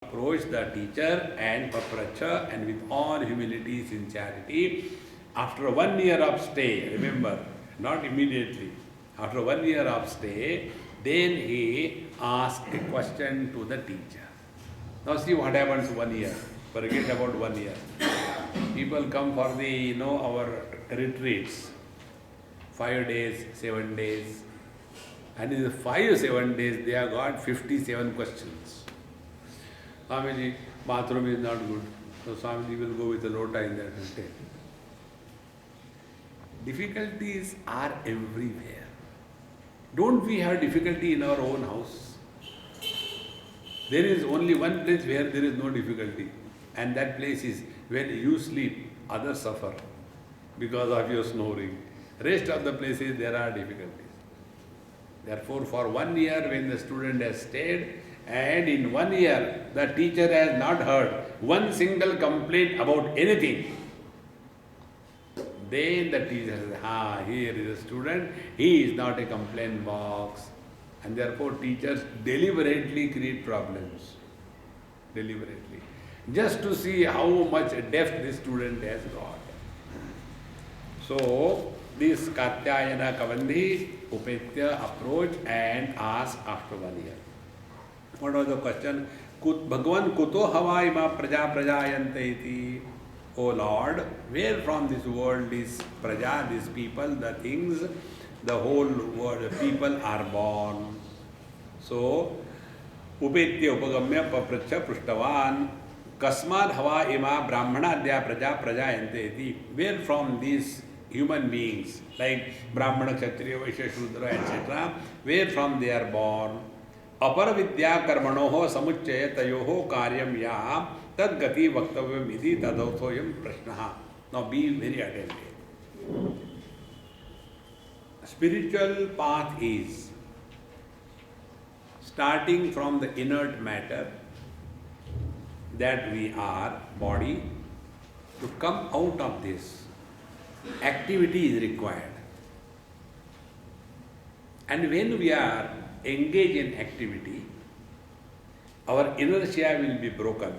approach the teacher and papracha and with all humility, sincerity. After 1 year of stay, remember, not immediately, after 1 year of stay, then he asked a question to the teacher. Now see what happens 1 year. Forget about 1 year. People come for the, our retreats. 5 days, 7 days. And in the 5-7 days, they have got 57 questions. Swamiji, bathroom is not good. So Swamiji will go with a lota in that and take. Difficulties are everywhere. Don't we have difficulty in our own house? There is only one place where there is no difficulty. And that place is when you sleep, others suffer because of your snoring. Rest of the places there are difficulties. Therefore, for 1 year when the student has stayed, and in 1 year the teacher has not heard one single complaint about anything, then the teacher says, here is a student, he is not a complaint box. And therefore teachers deliberately create problems. Deliberately. Just to see how much depth this student has got. So, this Katyayana Kavandhi, Upetya approach and ask after 1 year. What was the question? Bhagavan kuto hava ima praja prajayante iti. O Lord, where from this world, this praja, these people, the things, the whole world, the people are born. So, Upetya upagamya papracha prushtavan. Kasmad hava ima brahmanadya praja prajayante iti. Where from these human beings like Brahmana, Kshatriya, Vaishya, Shudra, etc., where from they are born. Aparavidya karmanoho samuchaya tayoho karyam ya tad gati vaktavyam iti tadautoyam prashnaha. Now be very attentive. Spiritual path is starting from the inert matter that we are, body, to come out of this. Activity is required. And when we are engaged in activity, our inertia will be broken.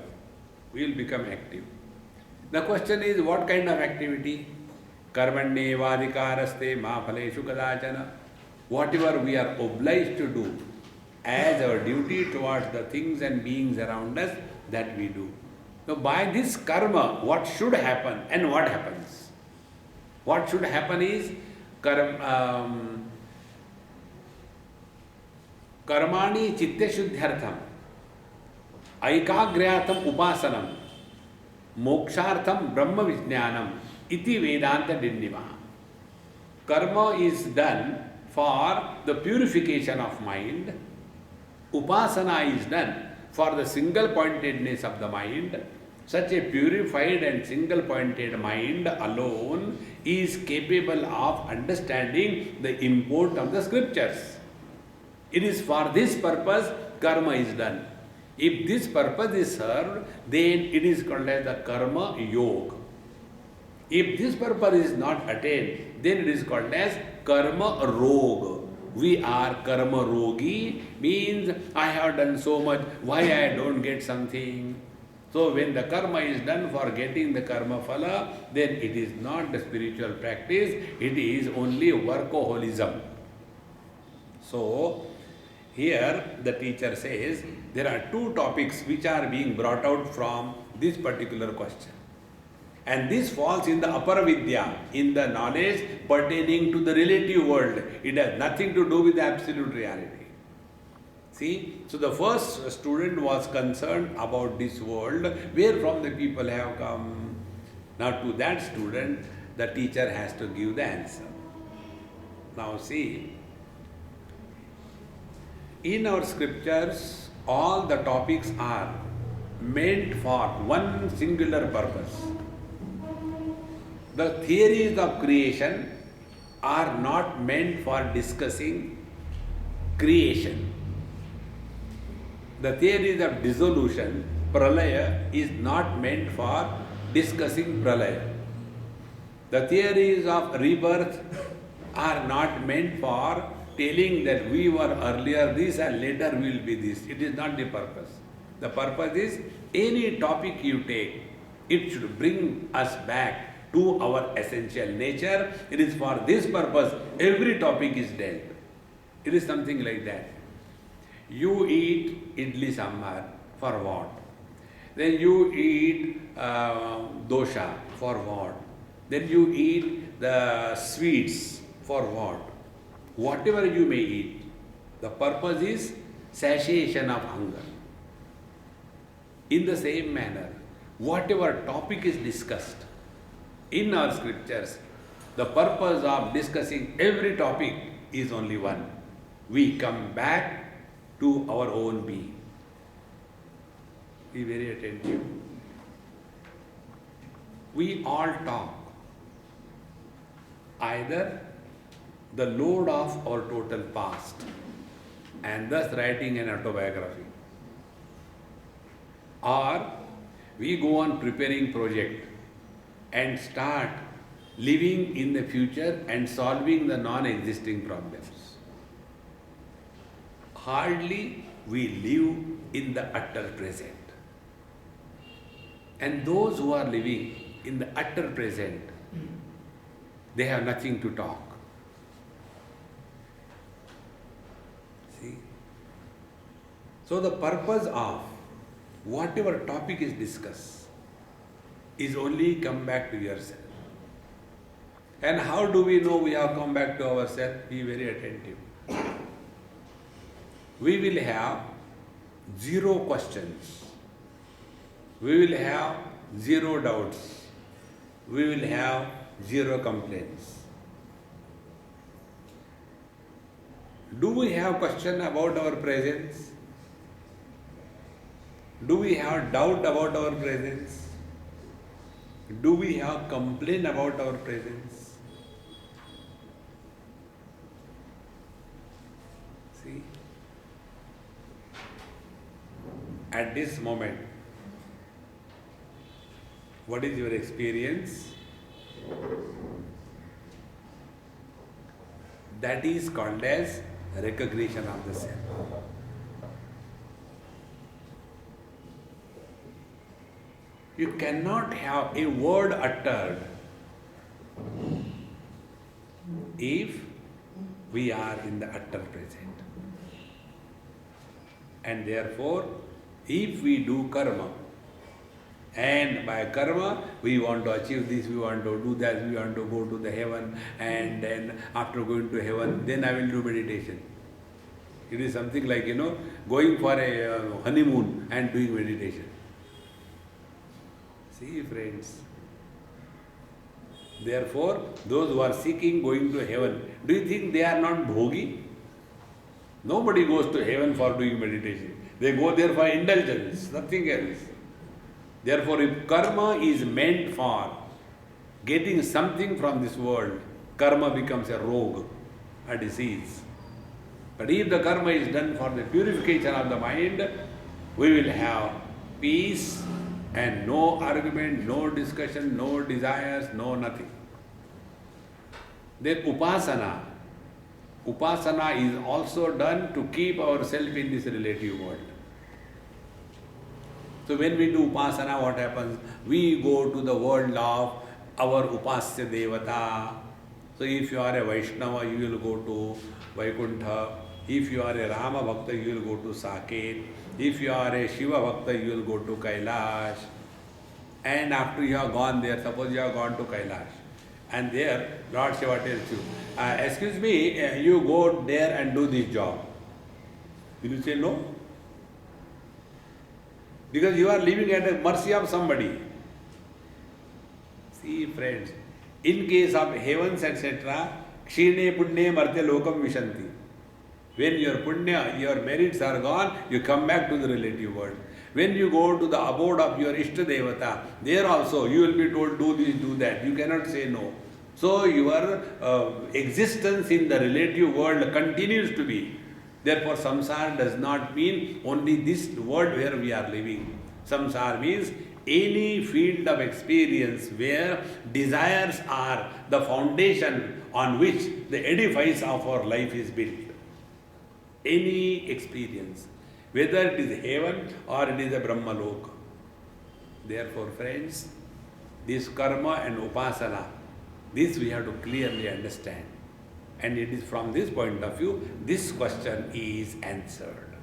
We will become active. The question is, what kind of activity? Karmanye vadikaraste ma phaleshu kadachana. Whatever we are obliged to do as our duty towards the things and beings around us, that we do. So by this karma, what should happen and what happens? What should happen is karmani chitta shuddhyartham aikagriyatham upasanam mokshartham brahma vijnanam iti vedanta dindima. Karma is done for the purification of mind. Upasana is done for the single pointedness of the mind. Such a purified and single-pointed mind alone is capable of understanding the import of the scriptures. It is for this purpose karma is done. If this purpose is served, then it is called as the karma yoga. If this purpose is not attained, then it is called as karma roga. We are karma rogi, means I have done so much, why I don't get something? So when the karma is done for getting the karma phala, then it is not the spiritual practice, it is only workaholism. So here the teacher says there are two topics which are being brought out from this particular question. And this falls in the aparavidya, in the knowledge pertaining to the relative world. It has nothing to do with the absolute reality. See, so the first student was concerned about this world, where from the people have come. Now to that student, the teacher has to give the answer. Now see, in our scriptures, all the topics are meant for one singular purpose. The theories of creation are not meant for discussing creation. The theories of dissolution, pralaya, is not meant for discussing pralaya. The theories of rebirth are not meant for telling that we were earlier this and later we will be this. It is not the purpose. The purpose is any topic you take, it should bring us back to our essential nature. It is for this purpose every topic is dealt. It is something like that. You eat idli sambar for what? Then you eat dosha for what? Then you eat the sweets for what? Whatever you may eat, the purpose is satiation of hunger. In the same manner, whatever topic is discussed in our scriptures, the purpose of discussing every topic is only one. We come back to our own being. Be very attentive. We all talk. Either the load of our total past and thus writing an autobiography, or we go on preparing project and start living in the future and solving the non-existing problems. Hardly we live in the utter present. And those who are living in the utter present, they have nothing to talk. See? So the purpose of whatever topic is discussed is only come back to yourself. And how do we know we have come back to ourselves? Be very attentive. We will have zero questions. We will have zero doubts. We will have zero complaints. Do we have question about our presence? Do we have doubt about our presence? Do we have complaint about our presence? See, at this moment, what is your experience? That is called as recognition of the self. You cannot have a word uttered if we are in the utter present. And therefore, if we do karma, and by karma we want to achieve this, we want to do that, we want to go to the heaven, and then after going to heaven, then I will do meditation. It is something like, going for a honeymoon and doing meditation. See, friends. Therefore, those who are seeking going to heaven, do you think they are not bhogi? Nobody goes to heaven for doing meditation. They go there for indulgence, nothing else. Therefore, if karma is meant for getting something from this world, karma becomes a rogue, a disease. But if the karma is done for the purification of the mind, we will have peace and no argument, no discussion, no desires, no nothing. Then upasana is also done to keep ourselves in this relative world. So when we do upasana, what happens? We go to the world of our upasya devata. So if you are a Vaishnava, you will go to Vaikuntha. If you are a Rama Bhakta, you will go to Saket. If you are a Shiva Bhakta, you will go to Kailash. And after you have gone there, suppose you have gone to Kailash, and there Lord Shiva tells you, excuse me, you go there and do this job. Will you say no? Because you are living at the mercy of somebody. See, friends, in case of heavens, etc., kshine punya marte lokam vishanti. When your punya, your merits are gone, you come back to the relative world. When you go to the abode of your Ishta Devata, there also you will be told, do this, do that. You cannot say no. So your existence in the relative world continues to be. Therefore, samsara does not mean only this world where we are living. Samsara means any field of experience where desires are the foundation on which the edifice of our life is built. Any experience. whether it is heaven or it is a Brahmaloka. Therefore, friends, this karma and upasana, this we have to clearly understand. And it is from this point of view, this question is answered.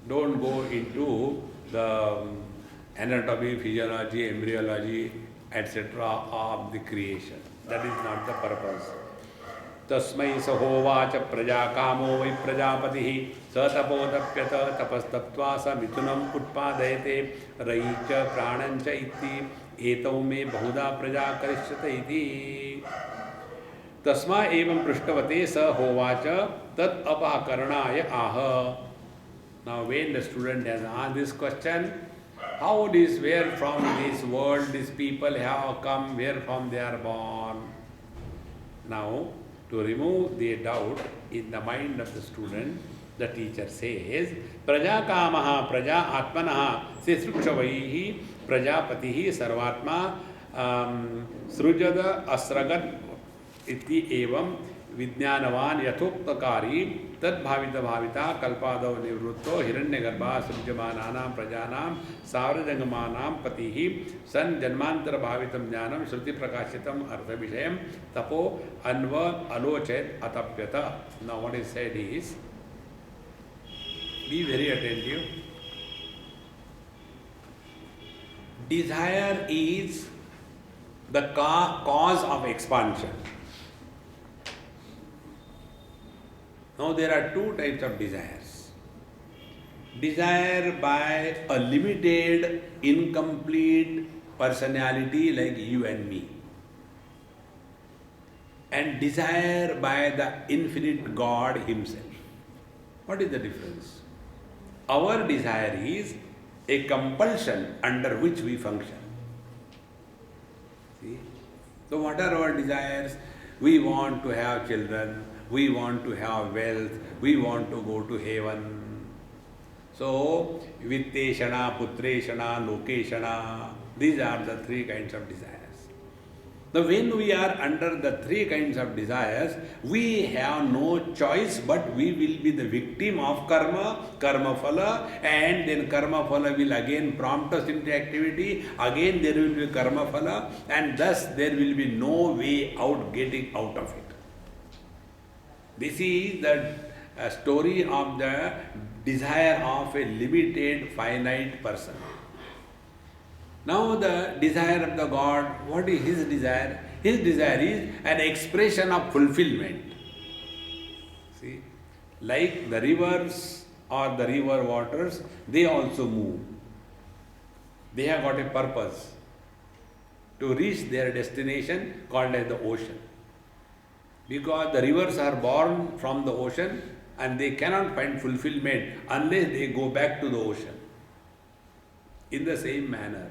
Don't go into the anatomy, physiology, embryology, etc. of the creation. That is not the purpose. Tasmai sahovacha prajakamo vai prajapatihi satapodapyata tapastaptva sa mitunam utpadayate raicha pranancha iti etau me bahuda praja karishyata iti. Tasma evam prishtvate sa hovacha tat apakarnaya aha. Now when the student has asked this question, how this, where from this world these people have come, where from they are born. Now, to remove the doubt in the mind of the student, the teacher says, Praja kamaha praja atmanaha sisrukshvaihi prajapatihi sarvatma srujada asragat iti evam विज्ञानवान यथोक्तकारी तद्भावित भाविता कल्पादव निवृत्तो हिरण्यगर्भा सृज्यमानानां प्रजानां सावरजंगमानां पतिः सन जन्मांतर भावितं ज्ञानं श्रुति प्रकाशितम् अर्थ विषयं तपो अन्व अलोचयत अतप्यत. Now what is said is, be very attentive. Desire is the cause of expansion. Now there are two types of desires. Desire by a limited, incomplete personality like you and me. And desire by the infinite God Himself. What is the difference? Our desire is a compulsion under which we function. See? So what are our desires? We want to have children. We want to have wealth, we want to go to heaven. So, Vitteshana, Putreshana, Lokeshana, these are the three kinds of desires. Now, when we are under the three kinds of desires, we have no choice but we will be the victim of karma, karma phala, and then karma phala will again prompt us into activity, again there will be karma phala, and thus there will be no way out getting out of it. This is the story of the desire of a limited, finite person. Now the desire of the God, what is His desire? His desire is an expression of fulfillment. See, like the rivers or the river waters, they also move. They have got a purpose to reach their destination called as the ocean. Because the rivers are born from the ocean and they cannot find fulfillment unless they go back to the ocean. In the same manner,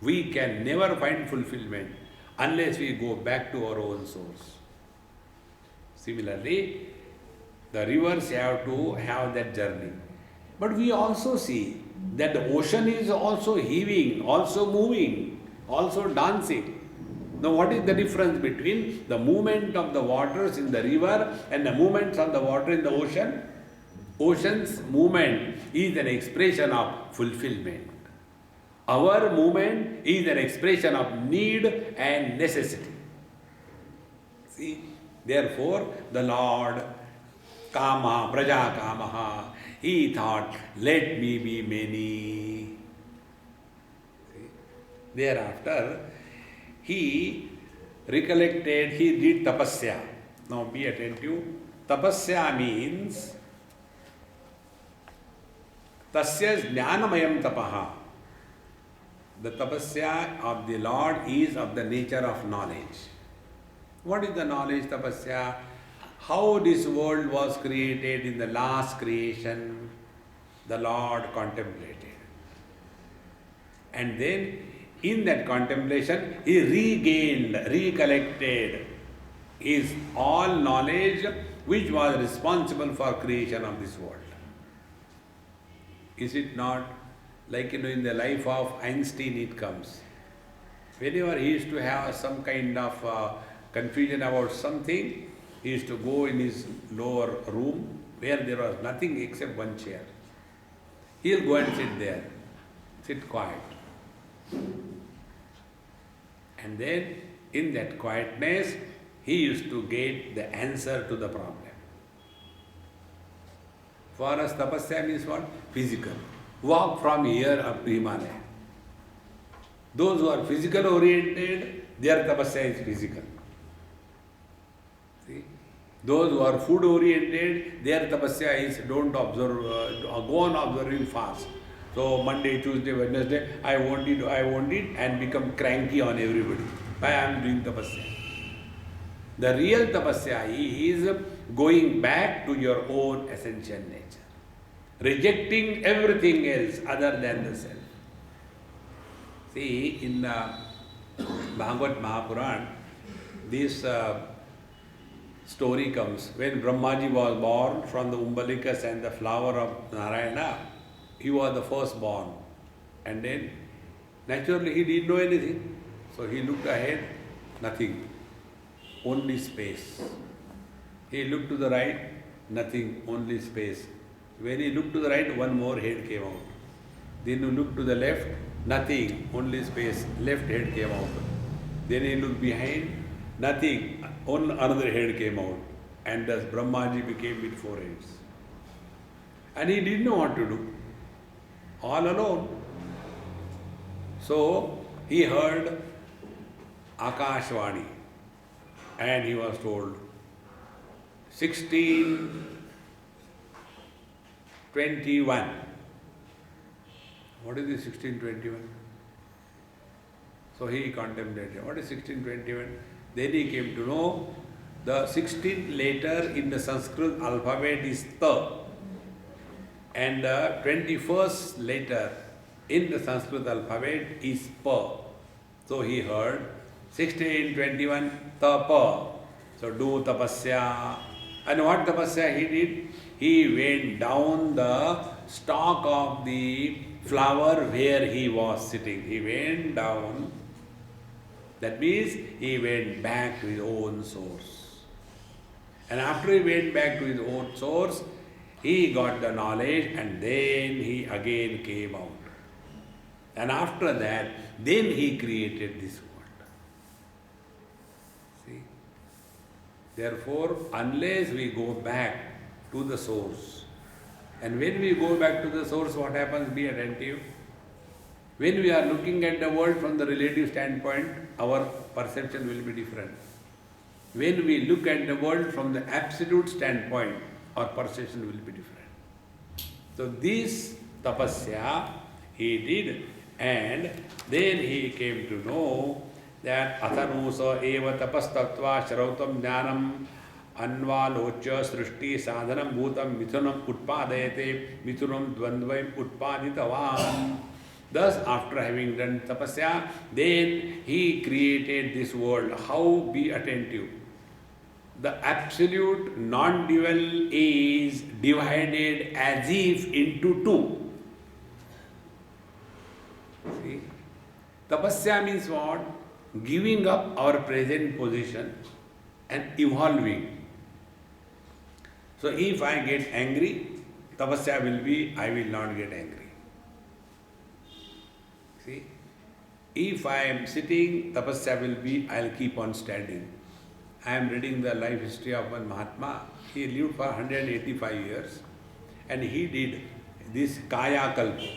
we can never find fulfillment unless we go back to our own source. Similarly, the rivers have to have that journey. But we also see that the ocean is also heaving, also moving, also dancing. Now, what is the difference between the movement of the waters in the river and the movements of the water in the ocean? Ocean's movement is an expression of fulfillment. Our movement is an expression of need and necessity. See, therefore, the Lord, Kama, Praja Kamaha, He thought, let me be many. See? Thereafter, He recollected, he did tapasya. Now be attentive. Tapasya means tasya jnanamayam tapaha. The tapasya of the Lord is of the nature of knowledge. What is the knowledge tapasya? How this world was created in the last creation, the Lord contemplated. And then in that contemplation, he regained, recollected his all knowledge which was responsible for creation of this world. Is it not? Like in the life of Einstein it comes. Whenever he used to have some kind of confusion about something, he used to go in his lower room where there was nothing except one chair. He'll go and sit there, sit quiet. And then, in that quietness, he used to get the answer to the problem. For us, tapasya means what? Physical. Walk from here up to Himalaya. Those who are physical oriented, their tapasya is physical. See? Those who are food oriented, their tapasya is don't observe, go on observing fast. So Monday, Tuesday, Wednesday, I want it, and become cranky on everybody. Why I am doing tapasya? The real tapasya is going back to your own essential nature, rejecting everything else other than the self. See, in Bhagavad Mahapuran, this story comes when Brahmaji was born from the umbilicus and the flower of Narayana. He was the firstborn, and then naturally he didn't know anything. So he looked ahead, nothing, only space. He looked to the right, nothing, only space. When he looked to the right, one more head came out. Then he looked to the left, nothing, only space, left head came out. Then he looked behind, nothing, another head came out. And thus Brahmaji became with four heads. And he didn't know what to do. All alone. So he heard Akashvani and he was told 1621. What is this 1621? So he contemplated. What is 1621? Then he came to know the 16th letter in the Sanskrit alphabet is Ta. And the 21st letter in the Sanskrit alphabet is Pa. So he heard 1621 Tapa. So do tapasya. And what tapasya he did? He went down the stalk of the flower where he was sitting. He went down. That means he went back to his own source. And after he went back to his own source, he got the knowledge and then he again came out. And after that, then he created this world. See? Therefore, unless we go back to the source, and when we go back to the source, what happens? Be attentive. When we are looking at the world from the relative standpoint, our perception will be different. When we look at the world from the absolute standpoint, our perception will be different. So this tapasya he did, and then he came to know that athanusa eva tapastatva shrautam jnanam anvalocha srishti sadhanam bhutam mithunam utpadayate mithunam dvandvaim utpaditavam. Thus, after having done tapasya, then he created this world. How? Be attentive. The absolute non-dual is divided as if into two. See? Tapasya means what? Giving up our present position and evolving. So if I get angry, tapasya will be, I will not get angry. See? If I am sitting, tapasya will be, I will keep on standing. I am reading the life history of one Mahatma. He lived for 185 years and he did this Kaya Kalpa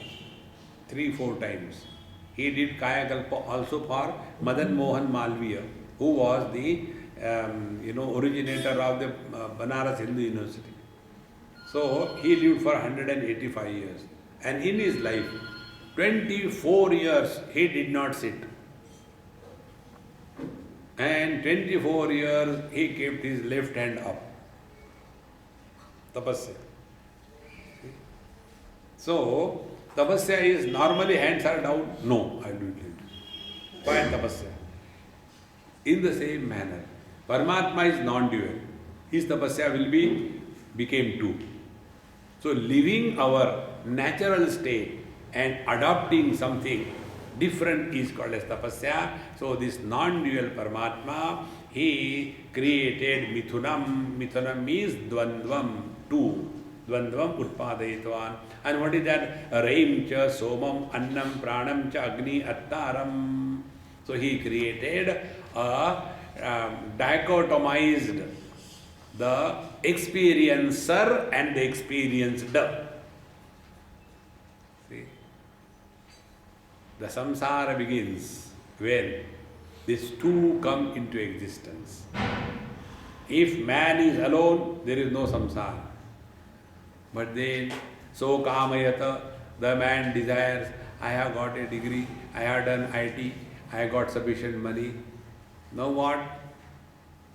3-4 times. He did Kaya Kalpa also for Madan Mohan Malviya, who was the originator of the Banaras Hindu University. So he lived for 185 years, and in his life 24 years he did not sit. And 24 years he kept his left hand up. Tapasya. So, tapasya is normally hands are down. No, I do it later. Why tapasya? In the same manner, Paramatma is non-dual. His tapasya will became two. So, living our natural state and adopting something different is called as tapasya. So this non-dual Paramatma, he created Mithunam. Mithunam means dvandvam. two. Dvandvam utpadayitvan. And what is that? Raim cha somam annam pranam cha agni attaram. So he created a dichotomized the experiencer and the experienced. See? The samsara begins when these two come into existence. If man is alone, there is no samsara. But then, so kamayata, the man desires, I have got a degree, I have done IT, I have got sufficient money. Now what?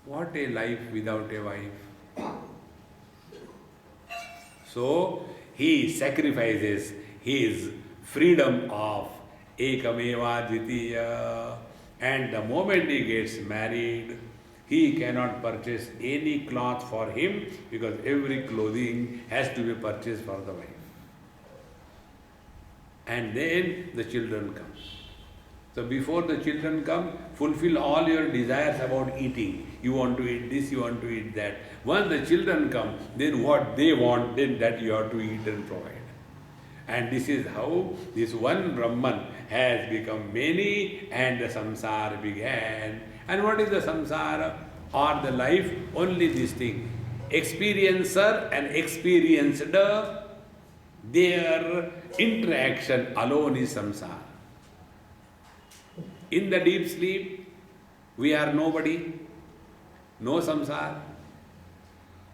What a life without a wife. So, he sacrifices his freedom of ekameva dvitiya. And the moment he gets married, he cannot purchase any cloth for him because every clothing has to be purchased for the wife. And then the children come. So before the children come, fulfill all your desires about eating. You want to eat this, you want to eat that. Once the children come, then what they want, then that you have to eat and provide. And this is how this one Brahman has become many and the samsara began. And what is the samsara or the life? Only this thing. Experiencer and experienced, their interaction alone is samsara. In the deep sleep, we are nobody, no samsara,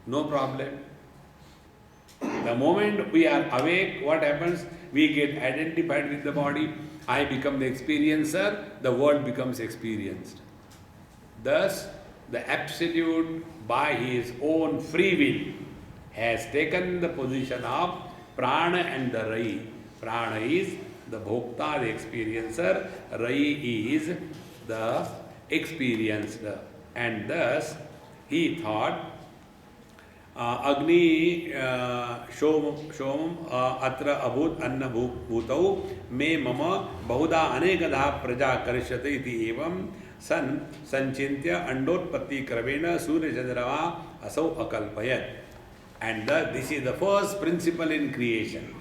no problem. The moment we are awake, what happens? We get identified with the body. I become the experiencer, the world becomes experienced. Thus, the Absolute, by his own free will, has taken the position of Prana and the Rai. Prana is the Bhokta, the experiencer. Rai is the experienced. And thus, he thought, Agni Shomam Atra Abhut Anna Bhutau Me Mama Bahuda Anekadha Praja Karishyate iti evam San Sanchintya Andotpatti Kravena Surya Chandrava Asau Akalpayat. And this is the first principle in creation.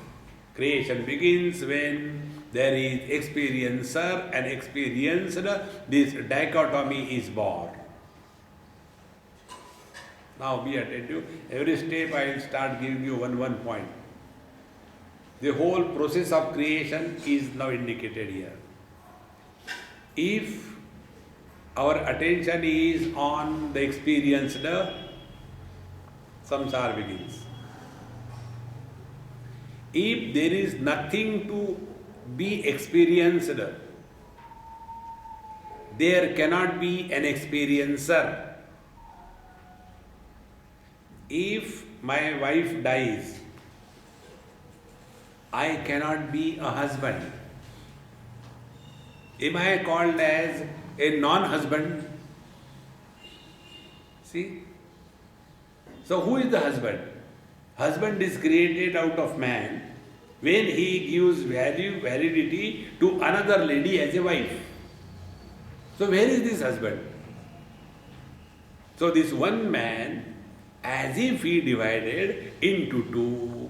Creation begins when there is experiencer and experienced. This dichotomy is born. Now be attentive. Every step I will start giving you one point. The whole process of creation is now indicated here. If our attention is on the experienced, samsara begins. If there is nothing to be experienced, there cannot be an experiencer. If my wife dies, I cannot be a husband. Am I called as a non-husband? See? So who is the husband? Husband is created out of man when he gives validity to another lady as a wife. So where is this husband? So this one man, as if he divided into two,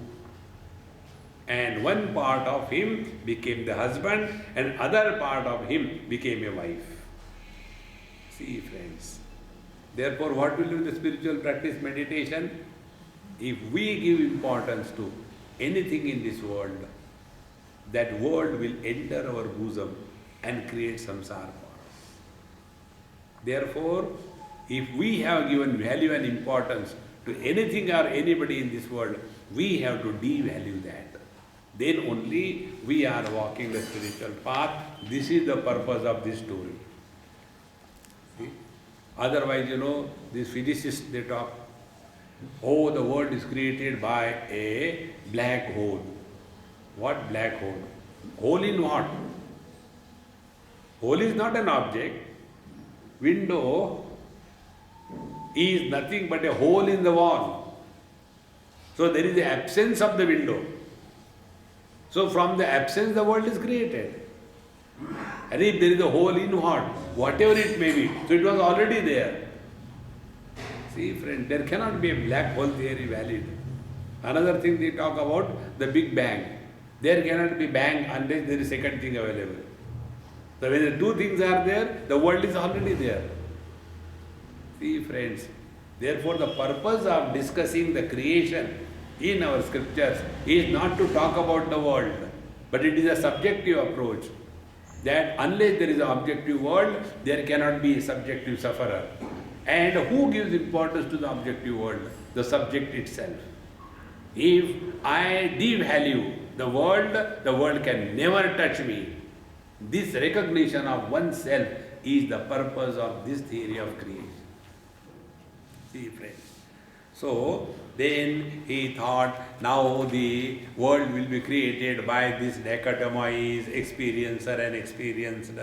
and one part of him became the husband and other part of him became a wife. See, friends. Therefore, what will do the spiritual practice, meditation? If we give importance to anything in this world, that world will enter our bosom and create samsara for us. Therefore, if we have given value and importance to anything or anybody in this world, we have to devalue that. Then only we are walking the spiritual path. This is the purpose of this story. See? Otherwise, these physicists, they talk, oh, the world is created by a black hole. What black hole? Hole in what? Hole is not an object. Window is nothing but a hole in the wall. So there is the absence of the window. So from the absence the world is created. And if there is a hole in what? Whatever it may be. So it was already there. See, friend, there cannot be a black hole theory valid. Another thing they talk about, the Big Bang. There cannot be bang unless there is second thing available. So when the two things are there, the world is already there. See friends, therefore the purpose of discussing the creation in our scriptures is not to talk about the world, but it is a subjective approach. That unless there is an objective world, there cannot be a subjective sufferer. And who gives importance to the objective world? The subject itself. If I devalue the world can never touch me. This recognition of oneself is the purpose of this theory of creation. See friends. So then he thought, now the world will be created by this dichotomies, experiencer and experienced.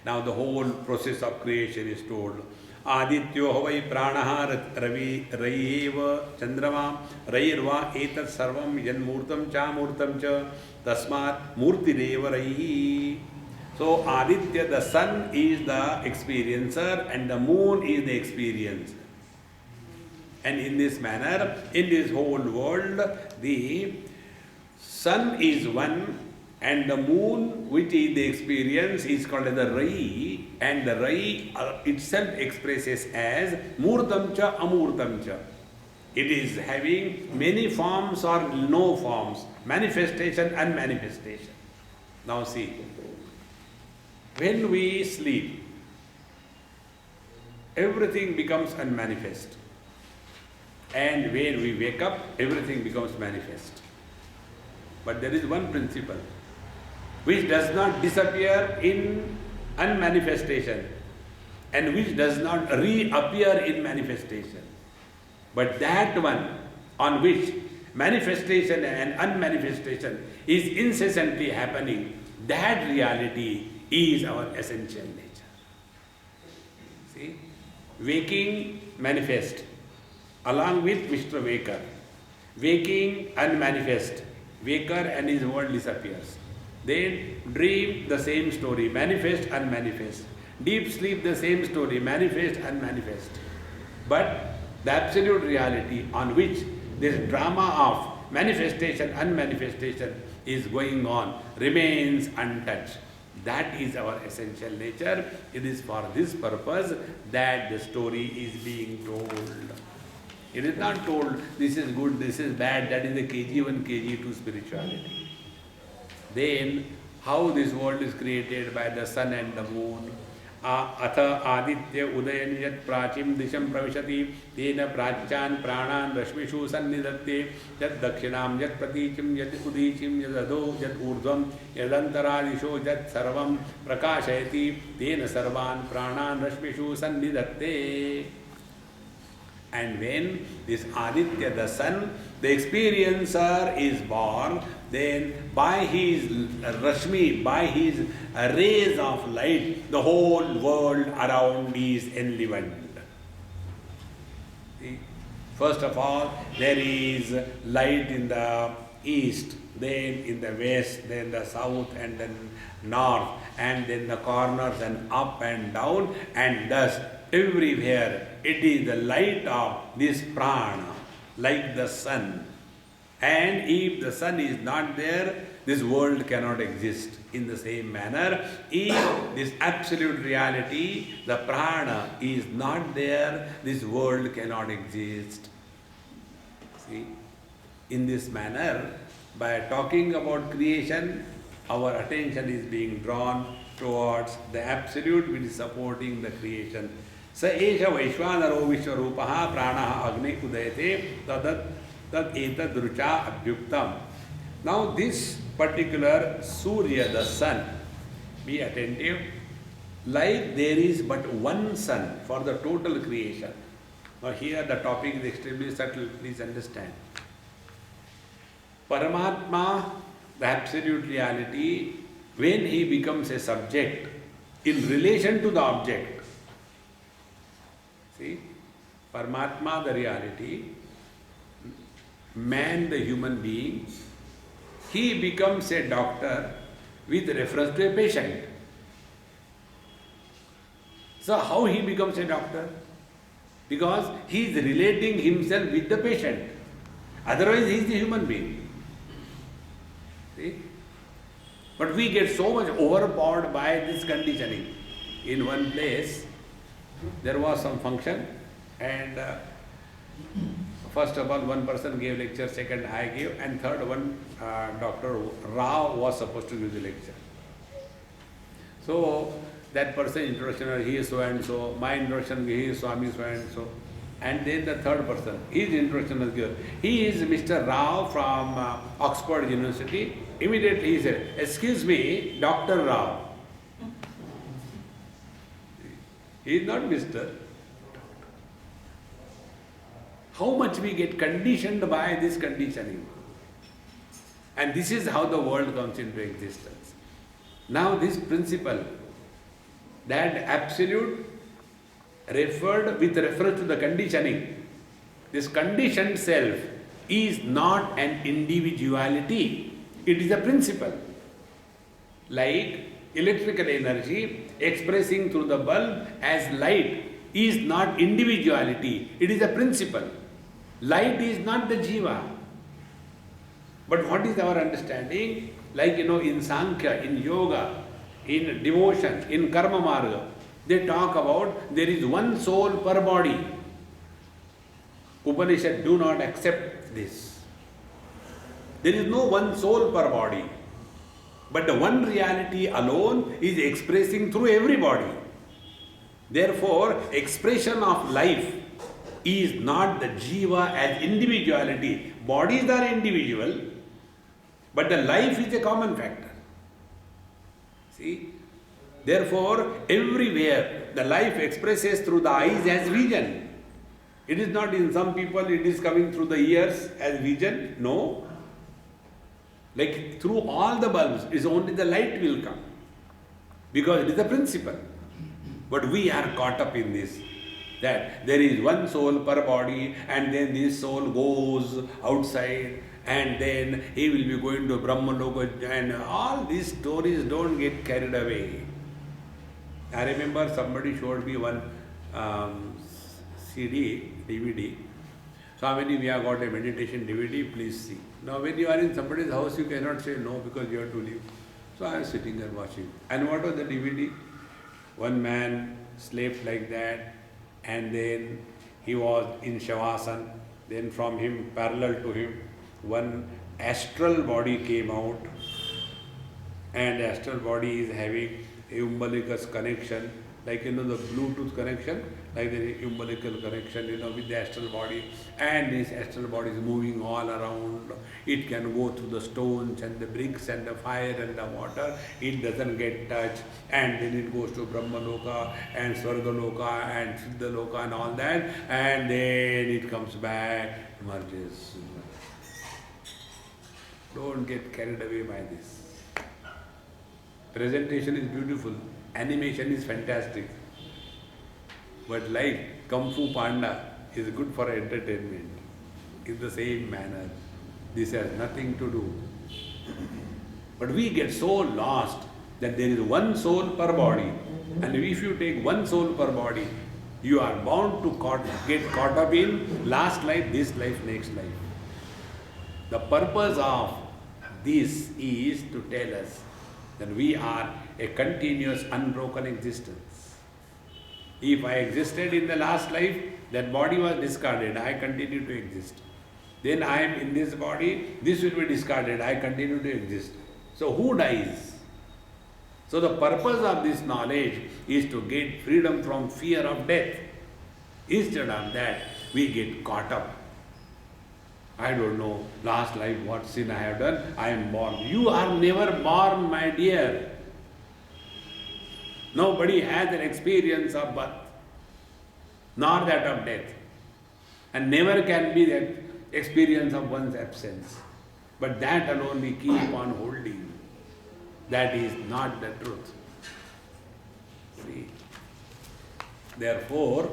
Now the whole process of creation is told. Adityo havai pranaha ravi raiva chandrama rairva etat sarvam yanmurtam cha murtam cha tasmat murtireva raihi. So Aditya, the sun, is the experiencer and the moon is the experiencer. And in this manner, in this whole world, the sun is one and the moon, which is the experience, is called as the Rai, and the Rai itself expresses as Murtam cha Amurtam cha. It is having many forms or no forms, manifestation and manifestation. Now see, when we sleep, everything becomes unmanifest. And when we wake up, everything becomes manifest. But there is one principle which does not disappear in unmanifestation and which does not reappear in manifestation. But that one on which manifestation and unmanifestation is incessantly happening, that reality is our essential nature. See, waking manifest along with Mr. Waker. Waking unmanifest. Waker and his world disappears. Then dream, the same story, manifest, unmanifest. Deep sleep, the same story, manifest, unmanifest. But the absolute reality on which this drama of manifestation, unmanifestation is going on remains untouched. That is our essential nature. It is for this purpose that the story is being told. It is not told this is good, this is bad, that is the KG1, KG2 spirituality. Then, how this world is created by the sun and the moon. Atha aditya udayan yat prachim disham pravishati tena prachan pranan rashmishu sannidatte yat dakshinam yat pratichim yat udichim yat ado yat urdhvam yat antaradisho yat sarvam prakashayati tena sarvan pranan rashmishu sannidatte. And when this Aditya, the sun, the experiencer is born, then by his Rashmi, by his rays of light, the whole world around is enlivened. See? First of all, there is light in the east, then in the west, then the south, and then north, and then the corners, and up and down, and thus everywhere it is the light of this prana, like the sun. And if the sun is not there, this world cannot exist. In the same manner, if this absolute reality, the prana, is not there, this world cannot exist. See, in this manner, by talking about creation, our attention is being drawn towards the absolute which is supporting the creation. Sa esha vaishvanaro vishwarupaha pranaha agni udayate tad etad rucha abhyuktam. Now this particular Surya, the sun, be attentive, like there is but one sun for the total creation. Now here the topic is extremely subtle, please understand. Paramatma, the absolute reality, when he becomes a subject in relation to the object, see, Paramatma, the reality, man, the human being, he becomes a doctor with reference to a patient. So how he becomes a doctor? Because he is relating himself with the patient. Otherwise, he is the human being. See? But we get so much overpowered by this conditioning. In one place, there was some function, and first of all, one person gave lecture, second I gave, and third one, Dr. Rao was supposed to give the lecture. So that person introduction, he is so and so, my introduction, he is Swami so and so, and then the third person, his introduction was given. He is Mr. Rao from Oxford University. Immediately he said, "Excuse me, Dr. Rao." He is not Mr. How much we get conditioned by this conditioning. And this is how the world comes into existence. Now this principle, that absolute referred with reference to the conditioning, this conditioned self is not an individuality, it is a principle. Like electrical energy expressing through the bulb as light is not individuality, it is a principle. Light is not the jiva. But what is our understanding? Like in Sankhya, in yoga, in devotion, in karma marga, they talk about there is one soul per body. Upanishad do not accept this. There is no one soul per body. But the one reality alone is expressing through every body. Therefore, expression of life is not the jiva as individuality. Bodies are individual, but the life is a common factor. See? Therefore, everywhere the life expresses through the eyes as vision. It is not in some people it is coming through the ears as vision. No. Like through all the bulbs, is only the light will come. Because it is a principle. But we are caught up in this. That there is one soul per body, and then this soul goes outside, and then he will be going to Brahma Loka, and all these stories don't get carried away. I remember somebody showed me one CD, DVD. Swamiji, we have got a meditation DVD, please see. Now when you are in somebody's house, you cannot say no because you have to leave. So I was sitting there watching. And what was the DVD? One man slept like that, and then he was in Shavasana. Then from him, parallel to him, one astral body came out, and astral body is having a umbilicus connection, like the Bluetooth connection, like the umbilical connection, with the astral body, and this astral body is moving all around. It can go through the stones and the bricks and the fire and the water. It doesn't get touched, and then it goes to Brahma Loka and Swarga Loka and Siddha Loka and all that, and then it comes back, emerges. Don't get carried away by this. Presentation is beautiful, animation is fantastic, but like Kung Fu Panda is good for entertainment. In the same manner, this has nothing to do. But we get so lost that there is one soul per body, and if you take one soul per body, you are bound to get caught up in last life, this life, next life. The purpose of this is to tell us that we are a continuous, unbroken existence. If I existed in the last life, that body was discarded, I continue to exist. Then I am in this body, this will be discarded, I continue to exist. So who dies? So the purpose of this knowledge is to get freedom from fear of death. Instead of that, we get caught up. I don't know, last life what sin I have done, I am born. You are never born, my dear. Nobody has an experience of birth, nor that of death. And never can be that experience of one's absence. But that alone we keep on holding. That is not the truth. See? Therefore,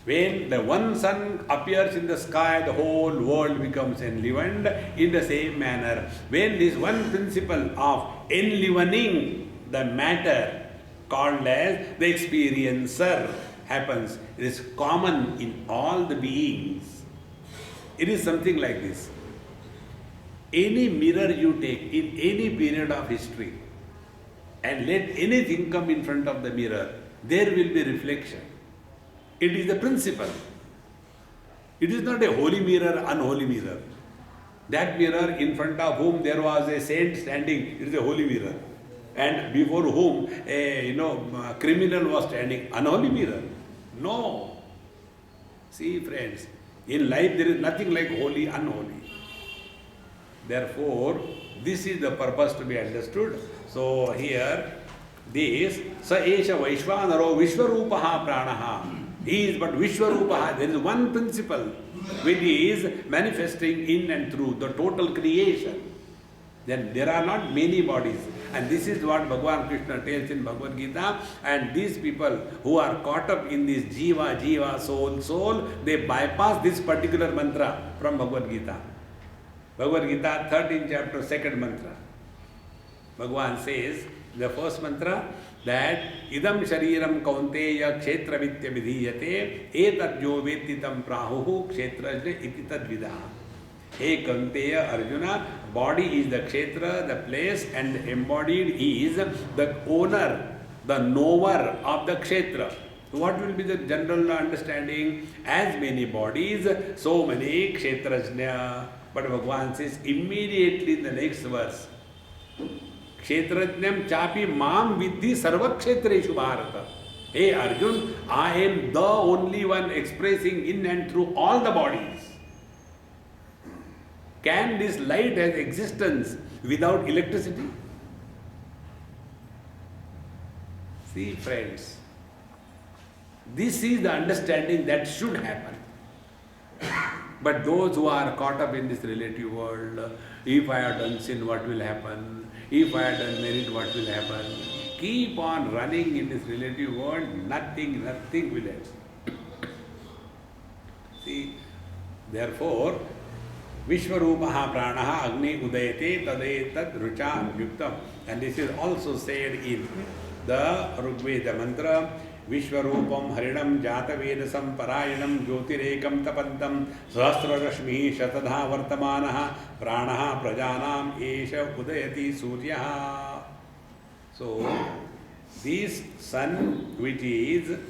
when the one sun appears in the sky, the whole world becomes enlivened. In the same manner, when this one principle of enlivening the matter called as the experiencer happens, it is common in all the beings. It is something like this. Any mirror you take in any period of history and let anything come in front of the mirror, there will be reflection. It is the principle. It is not a holy mirror, unholy mirror. That mirror in front of whom there was a saint standing, it is a holy mirror. And before whom a criminal was standing, unholy mirror. No. See friends, in life there is nothing like holy, unholy. Therefore, this is the purpose to be understood. So here, this, sa esha vaishvanaro vishwarupaha pranaha. He is but vishwarupaha. There is one principle which is manifesting in and through the total creation. Then there are not many bodies. And this is what Bhagavan Krishna tells in Bhagavad Gita. And these people who are caught up in this jiva, soul, they bypass this particular mantra from Bhagavad Gita. Bhagavad Gita, 13th chapter, 2nd mantra. Bhagavan says, the first mantra, that idam shariram kaunteya kshetra vitya vidhiyate etadyo vetitam prahuhu kshetrajne iti tadvidaha. Hey Kaunteya Arjuna, body is the kshetra, the place, and embodied is the owner, the knower of the kshetra. What will be the general understanding? As many bodies, so many kshetrajna. But Bhagavan says immediately in the next verse, kshetrajnam chapi mam vidhi sarva kshetreshu bharata. Hey Arjun, I am the only one expressing in and through all the bodies. Can this light have existence without electricity? See friends, this is the understanding that should happen. But those who are caught up in this relative world, if I have done sin, what will happen? If I have done merit, what will happen? Keep on running in this relative world, nothing will happen. See, therefore, Vishwarupaha pranaha agni udayate tadetat rucha yuktam. And this is also said in the Rigveda mantra, Vishwarupam harinam jatavedasam parayanam jyotirekam tapantam sahasra rashmi shatadha vartamanaha pranaha prajanam esha udayati suryaha. So, this sun which is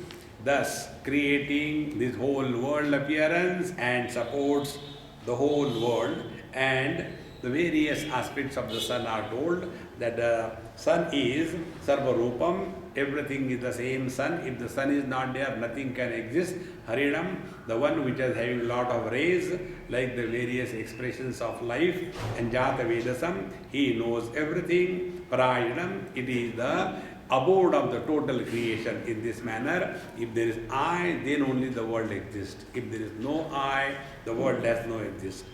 thus creating this whole world appearance and supports the whole world, and the various aspects of the sun are told that the sun is sarva rupam, everything is the same sun. If the sun is not there, nothing can exist. Harinam, the one which is having lot of rays, like the various expressions of life. And Jata Vedasam, he knows everything. Parayanam, it is the abode of the total creation. In this manner, if there is I, then only the world exists. If there is no I, the world does not exist.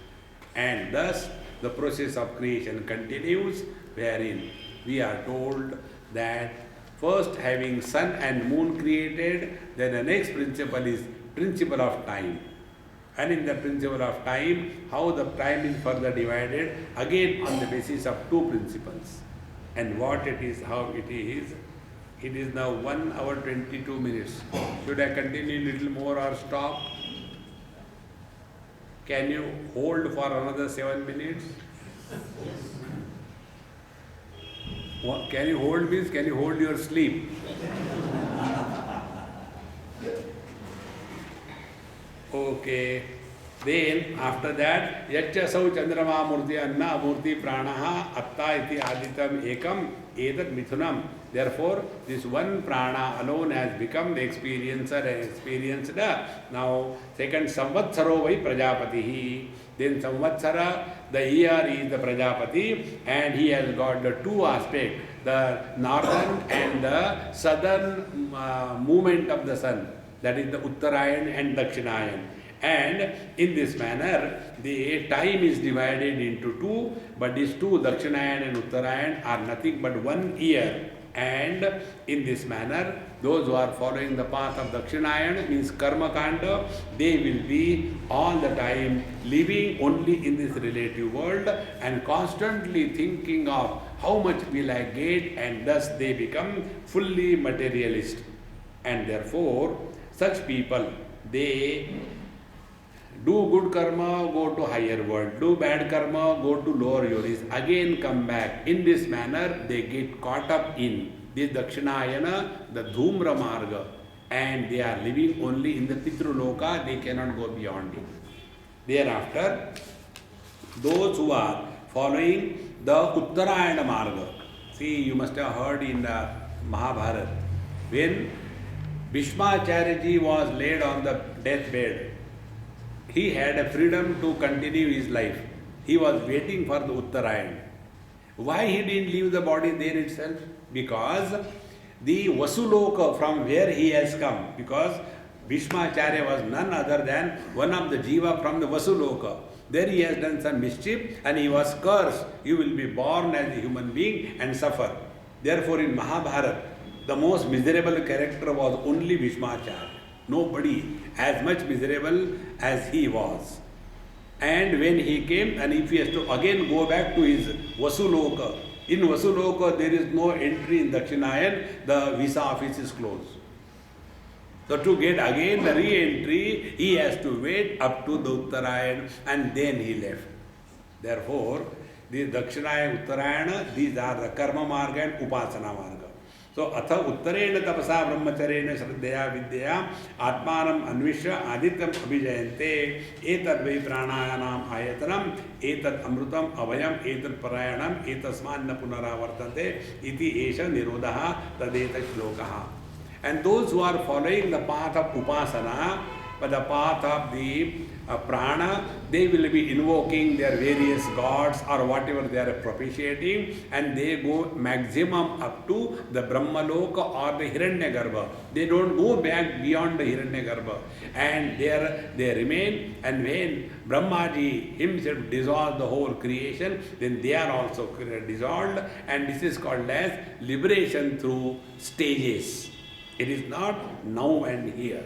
And thus, the process of creation continues, wherein we are told that first having sun and moon created, then the next principle is principle of time. And in the principle of time, how the time is further divided, again on the basis of two principles. And what it is, how it is now 1 hour 22 minutes. Should I continue a little more or stop? Can you hold for another 7 minutes? What, can you hold means can you hold your sleep? Okay. Then after that, Yachasau Chandrama Murti Anna Murti Pranaha Atta iti Aditam Ekam Edat Mithunam. Therefore, this one prana alone has become the experiencer and experienced. Now, second Samvatsaro vai Prajapati. Then Samvatsara, the year is the Prajapati, and he has got the two aspects, the northern and the southern movement of the sun. That is the Uttarayan and Dakshinayan. And in this manner, the time is divided into two, but these two, Dakshinayan and Uttarayan, are nothing but 1 year. And in this manner, those who are following the path of Dakshinayan, means Karma Kanda, they will be all the time living only in this relative world and constantly thinking of how much will I get, and thus they become fully materialist. And therefore, such people, they Do good karma, go to higher world. Do bad karma, go to lower yonis. Again come back. In this manner, they get caught up in this Dakshinayana, the Dhumra Marga, and they are living only in the Pitruloka, they cannot go beyond it. Thereafter, those who are following the Uttarayana Marga, see, you must have heard in the Mahabharata, when Bhishmacharya was laid on the deathbed, he had a freedom to continue his life. He was waiting for the Uttarayana. Why he didn't leave the body there itself? Because the Vasuloka from where he has come, because Bhishmacharya was none other than one of the Jiva from the Vasuloka. There he has done some mischief and he was cursed. You will be born as a human being and suffer. Therefore in Mahabharata, the most miserable character was only Bhishmacharya. Nobody as much miserable as he was. And when he came, and if he has to again go back to his Vasuloka, in Vasuloka there is no entry in Dakshinayan, the visa office is closed. So to get again the re-entry, he has to wait up to the Uttarayan and then he left. Therefore, the Dakshinaya Uttarayana, these are the Karma Marga and Upasana Marga. So, atha uttarena tapasa brahmacharena shraddhaya vidyaya atmanam anvishya adityam abhijayante etad vai pranayanam ayatanam etad amrutam avayam etad parayanam etasmanna punaravartate iti esha nirodha tadeta shlokaha. And those who are following the path of upasana, but the path of the prana, they will be invoking their various gods or whatever they are propitiating, and they go maximum up to the Brahmaloka or the Hiranyagarbha. They don't go back beyond the Hiranyagarbha. And there they remain, and when Brahmaji himself dissolves the whole creation, then they are also dissolved, and this is called as liberation through stages. It is not now and here.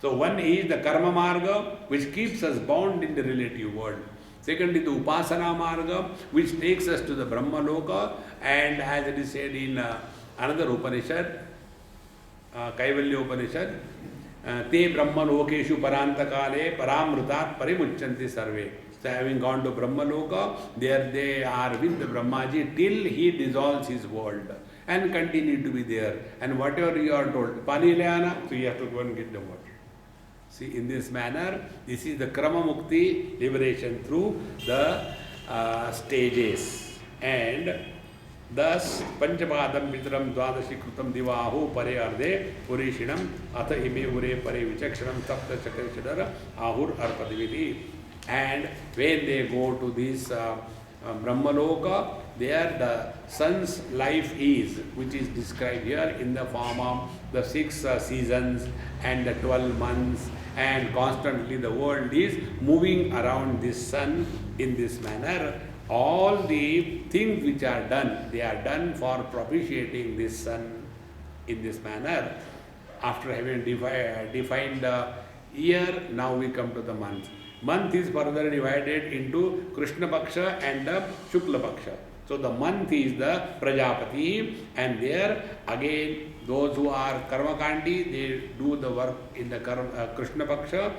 So one is the Karma Marga, which keeps us bound in the relative world. Second is the Upasana Marga, which takes us to the Brahma Loka, and as it is said in another Upanishad, Kaivalya Upanishad, Te Brahma Lokeshu Paranta Kale Paramrutat Parimuchanti Sarve. So having gone to Brahma Loka, there they are with the Brahmaji till he dissolves his world and continue to be there. And whatever you are told, Panilayana, so you have to go and get the water. See, in this manner, this is the Krama Mukti, liberation through the stages. And thus, Panchapadam Pitram Dvadashi Krutam Divahu Pare Arde Purishinam Atha Ime Ure Pare Vichakshanam Tapta Chakarishadara Ahur Arpadiviti. And when they go to this Brahmaloka, there the sun's life is, which is described here in the form of the 6 seasons and the 12 months, and constantly the world is moving around this sun in this manner. All the things which are done, they are done for propitiating this sun in this manner. After having defined the year, now we come to the month. Month is further divided into Krishna Paksha and the Shukla Paksha. So the month is the Prajapati, and there again those who are Karmakandi, they do the work in the Krishna Paksha,